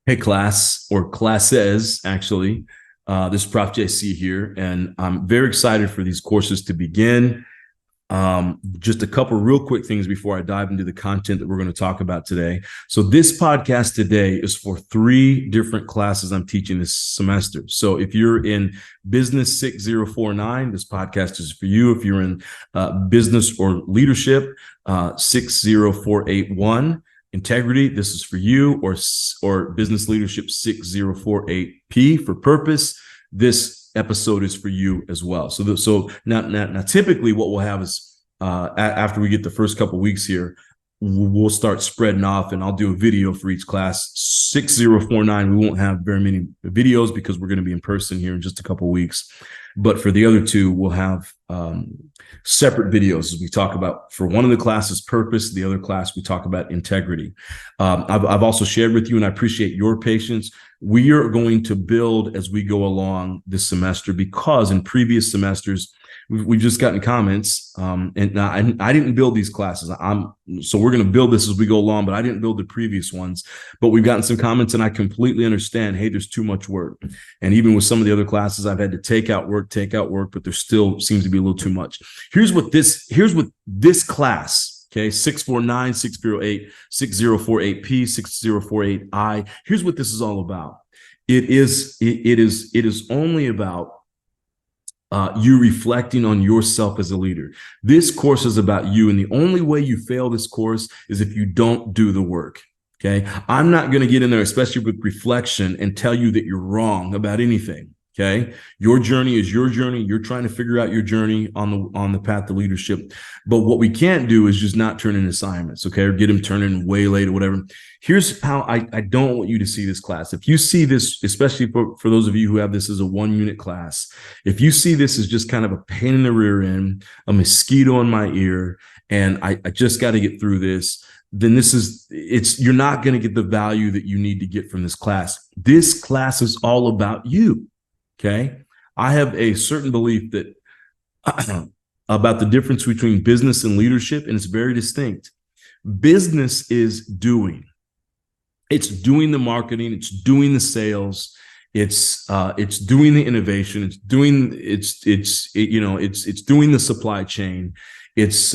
Hey, class, or classes, actually. This is Prof. JC here, and I'm very excited for these courses to begin. Just a couple real quick things before I dive into the content that we're going to talk about today. So this podcast today is for 3 different classes I'm teaching this semester. So if you're in Business 6049, this podcast is for you. If you're in Business or Leadership 60481, Integrity, this is for you, or Business Leadership 6048P for Purpose. This episode is for you as well. So now typically what we'll have is after we get the first couple of weeks here, we'll start spreading off, and I'll do a video for each class. 6049, we won't have very many videos because we're going to be in person here in just a couple of weeks. But for the other 2, we'll have separate videos as we talk about, for one of the classes, purpose. The other class, we talk about integrity. I've also shared with you, and I appreciate your patience. We are going to build as we go along this semester, because in previous semesters, we've just gotten comments, and I didn't build these classes. So we're going to build this as we go along, but I didn't build the previous ones. But we've gotten some comments, and I completely understand, hey, there's too much work. And even with some of the other classes, I've had to take out work, but there still seems to be a little too much. Here's what this class, okay, 649, 608, 6048P, 6048I, here's what this is all about. It is only about you reflecting on yourself as a leader. This course is about you, and the only way you fail this course is if you don't do the work. Okay, I'm not going to get in there, especially with reflection, and tell you that you're wrong about anything. Okay, your journey is your journey. You're trying to figure out your journey on the path to leadership. But what we can't do is just not turn in assignments, okay, or get them turned in way late or whatever. Here's how I don't want you to see this class. If you see this, especially for those of you who have this as a 1-unit class, if you see this as just kind of a pain in the rear end, a mosquito in my ear, and I just got to get through this, then you're not going to get the value that you need to get from this class. This class is all about you. Okay, I have a certain belief that about the difference between business and leadership, and it's very distinct. Business is doing. It's doing the marketing. It's doing the sales. It's doing the innovation. It's doing the supply chain. It's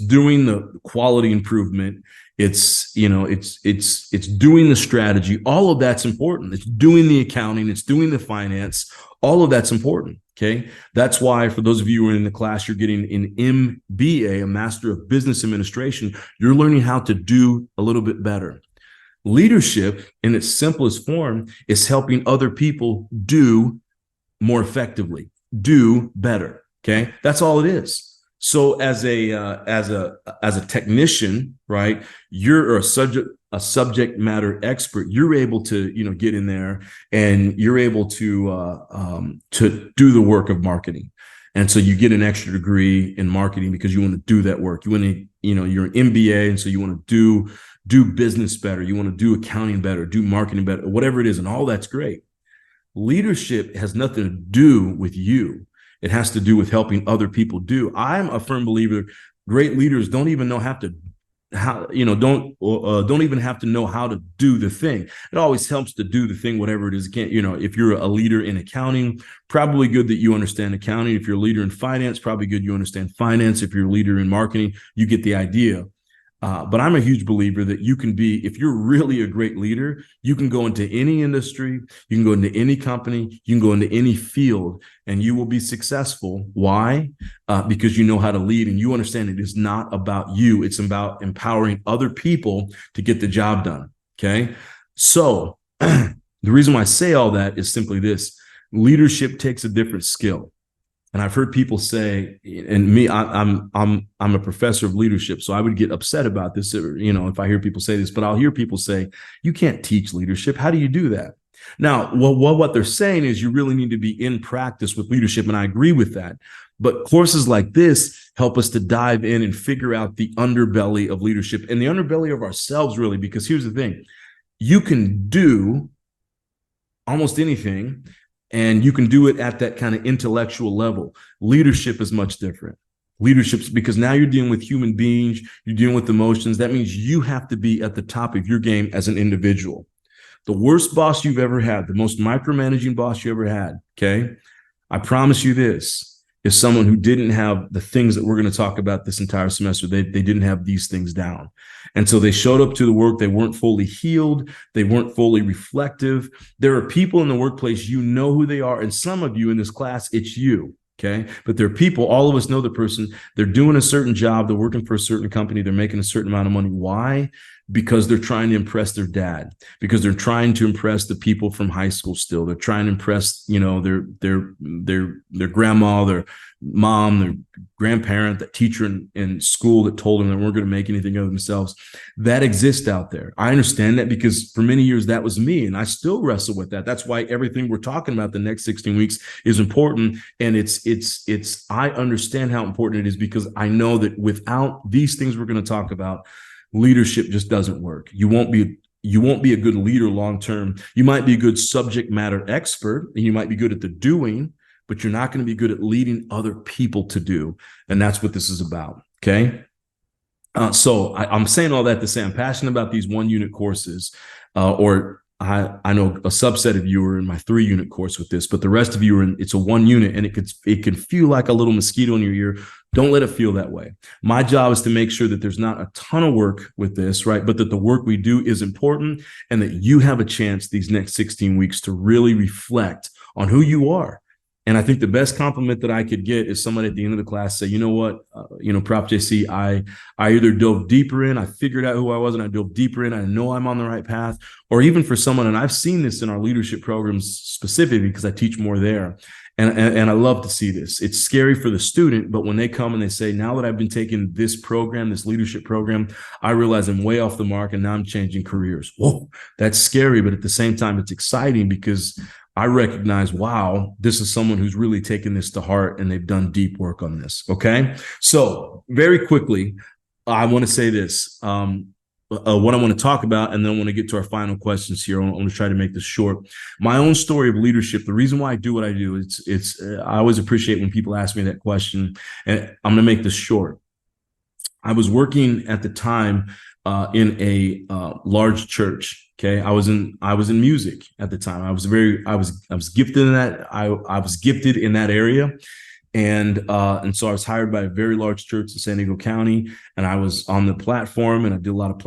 doing the quality improvement. It's doing the strategy. All of that's important. It's doing the accounting. It's doing the finance. All of that's important. Okay. That's why, for those of you who are in the class, you're getting an MBA, a Master of Business Administration. You're learning how to do a little bit better. Leadership, in its simplest form, is helping other people do more effectively, do better. Okay. That's all it is. So as a technician, right, you're a subject matter expert. You're able to, get in there, and you're able to do the work of marketing. And so you get an extra degree in marketing because you want to do that work. You want to, you're an MBA, and so you want to do business better. You want to do accounting better, do marketing better, whatever it is, and all that's great. Leadership has nothing to do with you. It has to do with helping other people do. I'm a firm believer great leaders don't even know don't even have to know how to do the thing. It always helps to do the thing, whatever it is. If you're a leader in accounting, probably good that you understand accounting. If you're a leader in finance, probably good you understand finance. If you're a leader in marketing, you get the idea. But I'm a huge believer that you can be, if you're really a great leader, you can go into any industry, you can go into any company, you can go into any field, and you will be successful. Why? Because you know how to lead, and you understand it is not about you. It's about empowering other people to get the job done. Okay. So the reason why I say all that is simply this: leadership takes a different skill. And I've heard people say, and me, I'm a professor of leadership, so I would get upset about this, if I hear people say this, but I'll hear people say, you can't teach leadership. How do you do that? Now, what they're saying is you really need to be in practice with leadership, and I agree with that. But courses like this help us to dive in and figure out the underbelly of leadership and the underbelly of ourselves, really, because here's the thing. You can do almost anything, and you can do it at that kind of intellectual level. Leadership is much different. Leadership's because now you're dealing with human beings, you're dealing with emotions. That means you have to be at the top of your game as an individual. the worst boss you've ever had, the most micromanaging boss you ever had, okay, I promise you this, is someone who didn't have the things that we're going to talk about this entire semester. They didn't have these things down. And so they showed up to the work. They weren't fully healed. They weren't fully reflective. There are people in the workplace, you know who they are. And some of you in this class, it's you. Okay. But there are people, all of us know the person, they're doing a certain job. They're working for a certain company. They're making a certain amount of money. Why? Because they're trying to impress their dad, because they're trying to impress the people from high school still. They're trying to impress, you know, their grandma, their mom, their grandparent, that teacher in school that told them they weren't going to make anything of themselves. That exists out there. I understand that, because for many years that was me, and I still wrestle with that. That's why everything we're talking about the next 16 weeks is important. And I understand how important it is, because I know that without these things we're going to talk about, leadership just doesn't work. You won't be a good leader long term. You might be a good subject matter expert, and you might be good at the doing, but you're not going to be good at leading other people to do. And that's what this is about. Okay. So I'm saying all that to say I'm passionate about these 1-unit courses, or I know a subset of you are in my 3-unit course with this, but the rest of you are in, it's a 1-unit, and it can feel like a little mosquito in your ear. Don't let it feel that way. My job is to make sure that there's not a ton of work with this, right? But that the work we do is important, and that you have a chance these next 16 weeks to really reflect on who you are. And I think the best compliment that I could get is somebody at the end of the class say, you know what, Prof JC, I either dove deeper in, I figured out who I was, and I dove deeper in, I know I'm on the right path. Or even for someone, and I've seen this in our leadership programs specifically because I teach more there. And I love to see this. It's scary for the student, but when they come and they say, now that I've been taking this program, this leadership program, I realize I'm way off the mark, and now I'm changing careers. Whoa, that's scary. But at the same time, it's exciting, because I recognize, wow, this is someone who's really taken this to heart, and they've done deep work on this. Okay. So very quickly, I want to say this, what I want to talk about, and then I want to get to our final questions here. I want to try to make this short. My own story of leadership, the reason why I do what I do, I always appreciate when people ask me that question, and I'm going to make this short. I was working at the time in a large church. Okay, I was in music at the time. I was gifted in that. I was gifted in that area, and so I was hired by a very large church in San Diego County, and I was on the platform, and I did a lot of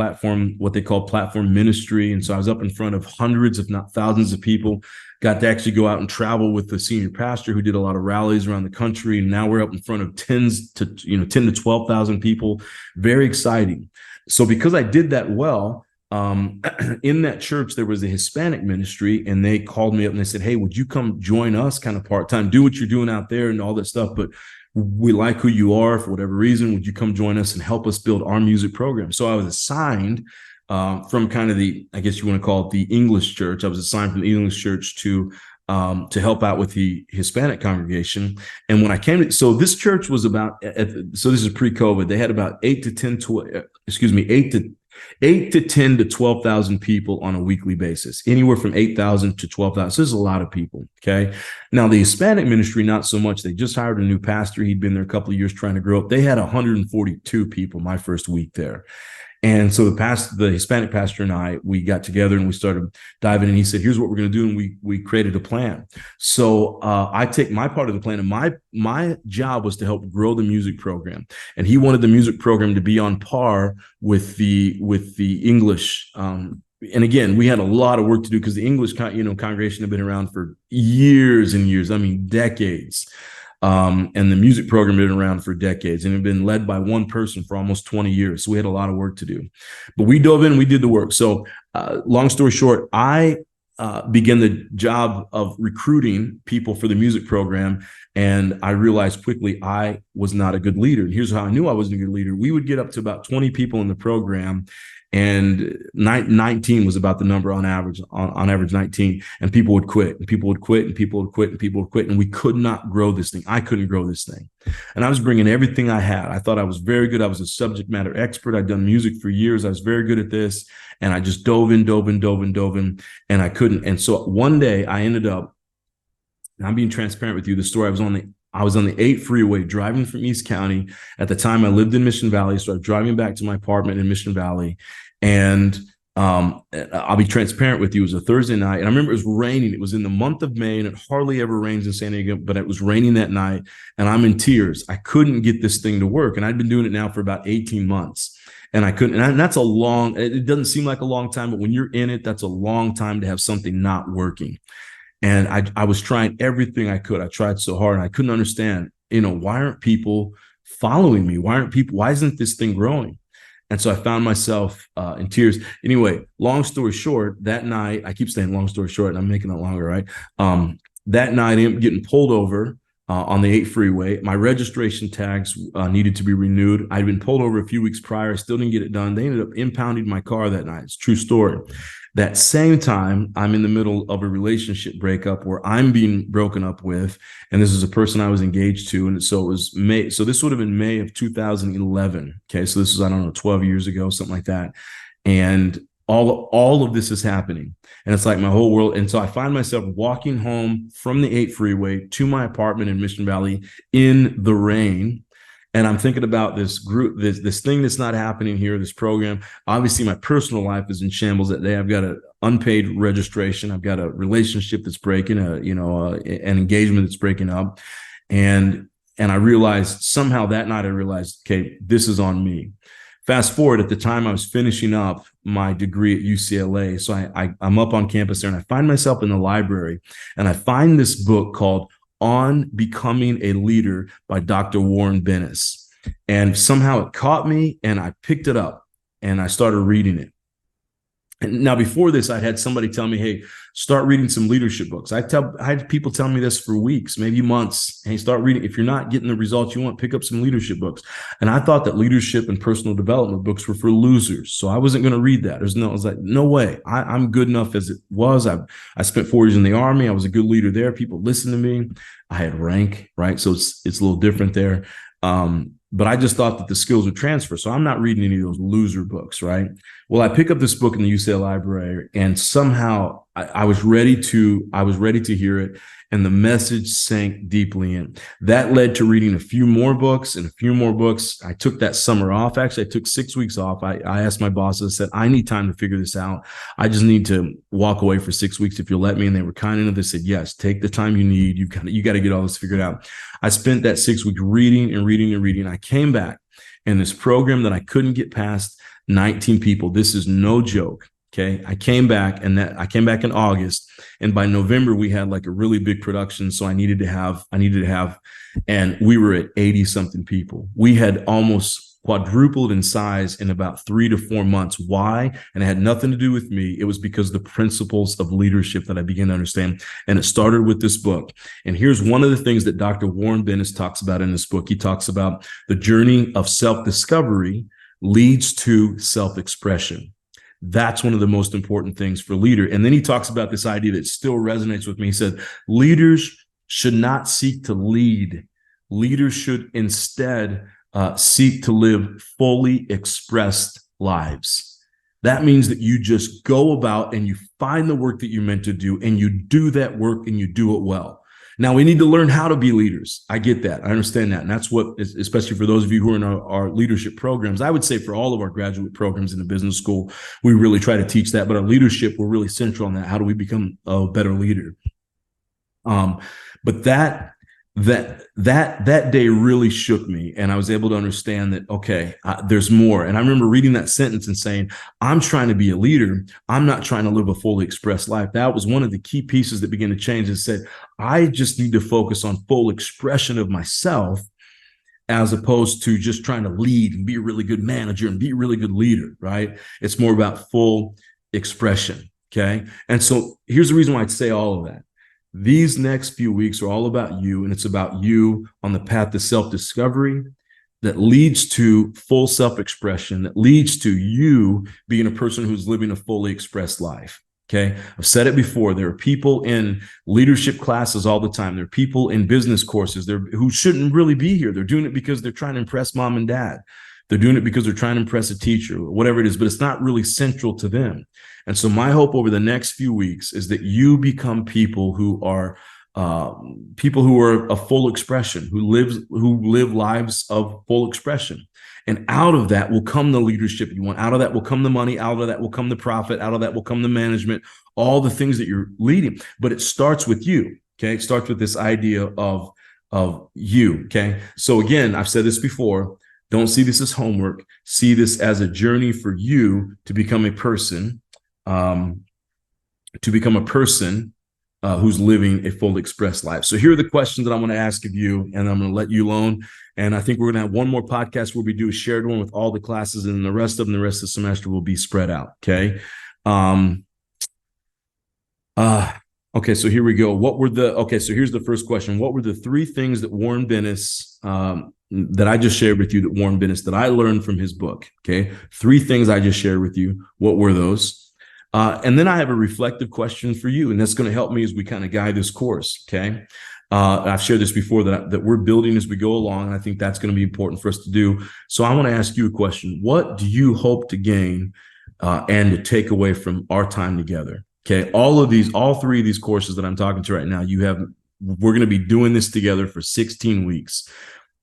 what they call platform ministry. And so I was up in front of hundreds, if not thousands, of people. Got to actually go out and travel with the senior pastor, who did a lot of rallies around the country. And now we're up in front of 10 to 12,000 people. Very exciting. So because I did that well, in that church, there was a Hispanic ministry, and they called me up and they said, hey, would you come join us kind of part-time, do what you're doing out there and all that stuff, but we like who you are for whatever reason. Would you come join us and help us build our music program? So I was assigned from kind of I guess you want to call it the English church. I was assigned from the English church to help out with the Hispanic congregation. And when I came so this church was so this is pre-COVID. They had about 8 to 10 to 12,000 people on a weekly basis, anywhere from 8,000 to 12,000. So there's a lot of people. Okay. Now the Hispanic ministry, not so much. They just hired a new pastor. He'd been there a couple of years trying to grow up. They had 142 people my first week there. And so the Hispanic pastor and I, we got together and we started diving in. He said, here's what we're going to do. And we created a plan. So I take my part of the plan, and my job was to help grow the music program. And he wanted the music program to be on par with the English. And again, we had a lot of work to do, because the English congregation had been around for years and years. I mean, decades. And the music program had been around for decades, and it had been led by one person for almost 20 years. So we had a lot of work to do, but we dove in, we did the work. So long story short, I began the job of recruiting people for the music program. And I realized quickly I was not a good leader. And here's how I knew I wasn't a good leader. We would get up to about 20 people in the program, and 19 was about the number on average 19, and people would quit, and people would quit, and people would quit, and people would quit. And we could not grow this thing. I couldn't grow this thing. And I was bringing everything I had. I thought I was very good. I was a subject matter expert. I'd done music for years. I was very good at this. And I just dove in, and I couldn't. And so one day I ended up, and I'm being transparent with you, the story, I was on the 8 freeway driving from East County. At the time, I lived in Mission Valley. So I was driving back to my apartment in Mission Valley, and I'll be transparent with you. It was a Thursday night, and I remember it was raining. It was in the month of May, and it hardly ever rains in San Diego, but it was raining that night, and I'm in tears. I couldn't get this thing to work, and I'd been doing it now for about 18 months, and I couldn't. And that's a long. It doesn't seem like a long time, but when you're in it, that's a long time to have something not working. And I was trying everything I could. I tried so hard, and I couldn't understand. Why aren't people following me? Why isn't this thing growing? And so I found myself in tears. Anyway, long story short, that night, I keep saying long story short, and I'm making it longer, right? That night, I ended up getting pulled over on the 8 freeway. My registration tags needed to be renewed. I'd been pulled over a few weeks prior. I still didn't get it done. They ended up impounding my car that night. It's a true story. That same time, I'm in the middle of a relationship breakup where I'm being broken up with, and this is a person I was engaged to. And so it was May. So this would have been May of 2011. Okay. So this is, I don't know, 12 years ago, something like that. And all of this is happening. And it's like my whole world. And so I find myself walking home from the 8 freeway to my apartment in Mission Valley in the rain. And I'm thinking about this group, this thing that's not happening here, this program. Obviously, my personal life is in shambles that day. I've got an unpaid registration. I've got a relationship that's breaking, an engagement that's breaking up. And I realized somehow that night, I realized, okay, this is on me. Fast forward, at the time I was finishing up my degree at UCLA. So I'm up on campus there, and I find myself in the library, and I find this book called On Becoming a Leader by Dr. Warren Bennis. And somehow it caught me, and I picked it up and I started reading it. And now before this, I'd had somebody tell me, hey, start reading some leadership books. I had people telling me this for weeks, maybe months. Hey, start reading. If you're not getting the results you want, pick up some leadership books. And I thought that leadership and personal development books were for losers. So I wasn't going to read that. I was like, no way. I'm good enough as it was. I spent 4 years in the Army. I was a good leader there. People listened to me. I had rank, right? So it's a little different there. But I just thought that the skills would transfer. So I'm not reading any of those loser books, right? Well, I pick up this book in the UCLA library, and somehow I was ready to hear it. And the message sank deeply in. That led to reading a few more books and a few more books. I took that summer off. Actually, I took 6 weeks off. I asked my boss, I said, I need time to figure this out. I just need to walk away for 6 weeks if you'll let me. And they were kind enough. They said, yes, take the time you need. You got to get all this figured out. I spent that 6 weeks reading and reading and reading. I came back, and this program that I couldn't get past 19 people. This is no joke. Okay. I came back in August, and by November we had like a really big production. So I needed to have, and we were at 80 something people. We had almost quadrupled in size in about 3 to 4 months. Why? And it had nothing to do with me. It was because of the principles of leadership that I began to understand. And it started with this book. And here's one of the things that Dr. Warren Bennis talks about in this book. He talks about the journey of self-discovery leads to self-expression. That's one of the most important things for a leader. And then he talks about this idea that still resonates with me. He said, leaders should not seek to lead. Leaders should instead seek to live fully expressed lives. That means that you just go about and you find the work that you're meant to do, and you do that work and you do it well. Now, we need to learn how to be leaders. I get that. I understand that. And that's what, especially for those of you who are in our leadership programs, I would say for all of our graduate programs in the business school, we really try to teach that. But our leadership, we're really central on that. How do we become a better leader? But that day really shook me, and I was able to understand that, okay, there's more. And I remember reading that sentence and saying, I'm trying to be a leader. I'm not trying to live a fully expressed life. That was one of the key pieces that began to change, and said, I just need to focus on full expression of myself, as opposed to just trying to lead and be a really good manager and be a really good leader, right? It's more about full expression, okay? And so here's the reason why I'd say all of that. These next few weeks are all about you, and it's about you on the path to self-discovery that leads to full self-expression, that leads to you being a person who's living a fully expressed life. Okay. I've said it before. There are people in leadership classes all the time. There are people in business courses who shouldn't really be here. They're doing it because they're trying to impress mom and dad. They're doing it because they're trying to impress a teacher or whatever it is, but it's not really central to them. And so my hope over the next few weeks is that you become people who are people who are a full expression, who live lives of full expression. And out of that will come the leadership you want. Out of that will come the money. Out of that will come the profit. Out of that will come the management, all the things that you're leading. But it starts with you. Okay. It starts with this idea of you. Okay. So again, I've said this before. Don't see this as homework. See this as a journey for you to become a person, who's living a full express life. So here are the questions that I'm going to ask of you, and I'm going to let you alone. And I think we're going to have one more podcast where we do a shared one with all the classes, and the rest of the semester will be spread out. Okay. Okay, so here we go. So here's the first question. What were the three things that Warren Bennis, that I just shared with you, that I learned from his book? Okay, three things I just shared with you. What were those? And then I have a reflective question for you, and that's going to help me as we kind of guide this course. Okay. I've shared this before that we're building as we go along, and I think that's going to be important for us to do. So I want to ask you a question. What do you hope to gain and to take away from our time together? Okay, all three of these courses that I'm talking to right now, we're going to be doing this together for 16 weeks,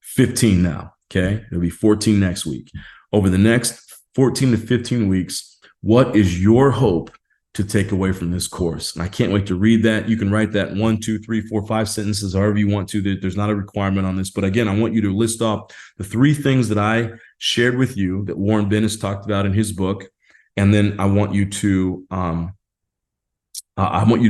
15 now. Okay, it'll be 14 next week. Over the next 14 to 15 weeks, what is your hope to take away from this course? And I can't wait to read that. You can write that 1, 2, 3, 4, 5 sentences, however you want to. There's not a requirement on this. But again, I want you to list off the three things that I shared with you that Warren Bennis talked about in his book. And then I want you to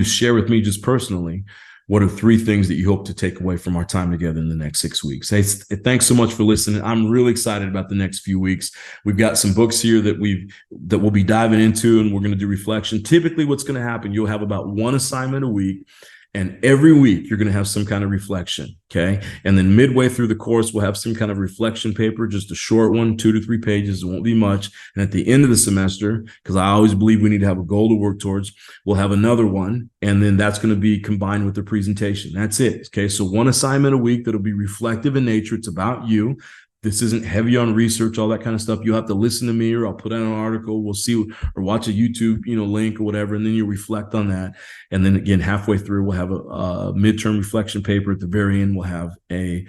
share with me just personally, what are three things that you hope to take away from our time together in the next 6 weeks? Hey, thanks so much for listening. I'm really excited about the next few weeks. We've got some books here that we'll be diving into, and we're going to do reflection. Typically, what's going to happen, you'll have about one assignment a week, and every week you're going to have some kind of reflection. Okay. And then midway through the course, we'll have some kind of reflection paper, just a short one, 2 to 3 pages. It won't be much. And at the end of the semester, because I always believe we need to have a goal to work towards, we'll have another one. And then that's going to be combined with the presentation. That's it. Okay. So one assignment a week that'll be reflective in nature. It's about you. This isn't heavy on research, all that kind of stuff. You'll have to listen to me, or I'll put out an article. We'll see, or watch a YouTube, link or whatever. And then you reflect on that. And then again, halfway through, we'll have a midterm reflection paper. At the very end, we'll have a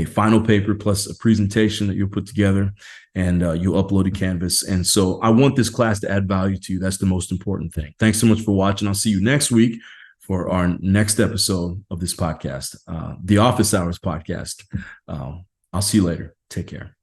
final paper plus a presentation that you'll put together, and you'll upload to Canvas. And so I want this class to add value to you. That's the most important thing. Thanks so much for watching. I'll see you next week for our next episode of this podcast, the Office Hours podcast. I'll see you later. Take care.